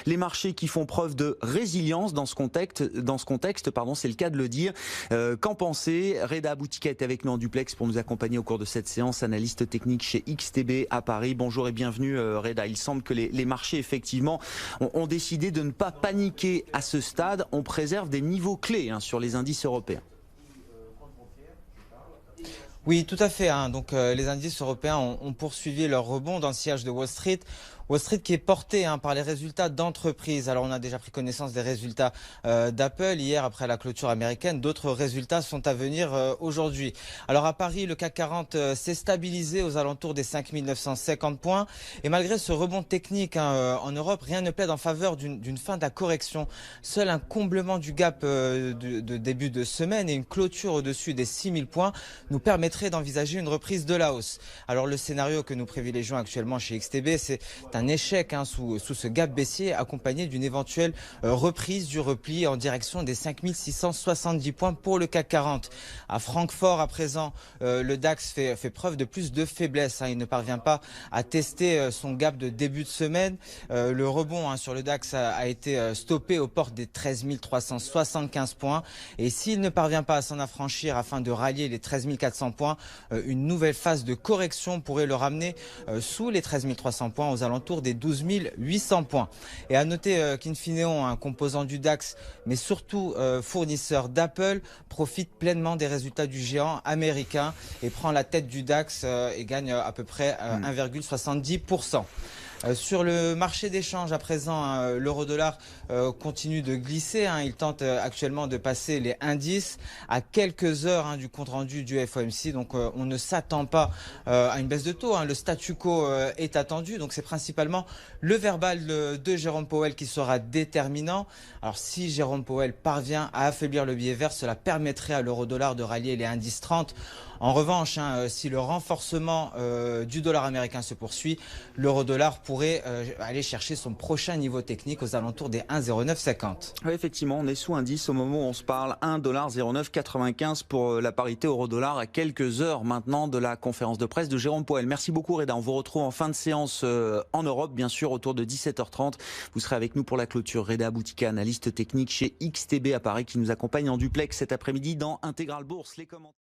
Les marchés qui font preuve de résilience dans ce contexte, c'est le cas de le dire. Qu'en pensez? Reda Boutika est avec nous en duplex pour nous accompagner au cours de cette séance, analyste technique chez XTB à Paris. Bonjour et bienvenue Reda. Il semble que les marchés effectivement ont décidé de ne pas paniquer à ce stade. On préserve des niveaux clés sur les indices européens. Oui, tout à fait. Donc, les indices européens ont poursuivi leur rebond dans le sillage de Wall Street. Wall Street qui est porté par les résultats d'entreprises. Alors, on a déjà pris connaissance des résultats d'Apple hier après la clôture américaine. D'autres résultats sont à venir aujourd'hui. Alors, à Paris, le CAC 40 s'est stabilisé aux alentours des 5 950 points. Et malgré ce rebond technique en Europe, rien ne plaide en faveur d'une fin de la correction. Seul un comblement du gap de début de semaine et une clôture au-dessus des 6 000 points nous permettraient d'envisager une reprise de la hausse. Alors, le scénario que nous privilégions actuellement chez XTB, c'est un échec sous ce gap baissier accompagné d'une éventuelle reprise du repli en direction des 5 670 points pour le CAC 40. À Francfort, à présent, le DAX fait preuve de plus de faiblesse. Il ne parvient pas à tester son gap de début de semaine. Le rebond sur le DAX a été stoppé aux portes des 13 375 points. Et s'il ne parvient pas à s'en affranchir afin de rallier les 13 400 points, une nouvelle phase de correction pourrait le ramener sous les 13 300 points aux alentours des 12 800 points. Et à noter qu'Infineon, un composant du DAX, mais surtout fournisseur d'Apple, profite pleinement des résultats du géant américain et prend la tête du DAX et gagne à peu près 1,70%. Sur le marché d'échange à présent, l'euro-dollar continue de glisser. Il tente actuellement de passer les indices à quelques heures du compte-rendu du FOMC. Donc on ne s'attend pas à une baisse de taux. Le statu quo est attendu. Donc c'est principalement le verbal de Jérôme Powell qui sera déterminant. Alors si Jérôme Powell parvient à affaiblir le billet vert, cela permettrait à l'euro-dollar de rallier les indices 30. En revanche, si le renforcement du dollar américain se poursuit, l'euro-dollar pourrait aller chercher son prochain niveau technique aux alentours des 1,0950. Oui, effectivement, on est sous indice au moment où on se parle, 1,0995 pour la parité euro-dollar à quelques heures maintenant de la conférence de presse de Jérôme Powell. Merci beaucoup Reda, on vous retrouve en fin de séance en Europe, bien sûr, autour de 17h30. Vous serez avec nous pour la clôture. Reda Boutika, analyste technique chez XTB à Paris, qui nous accompagne en duplex cet après-midi dans Intégral Bourse. Les commentaires.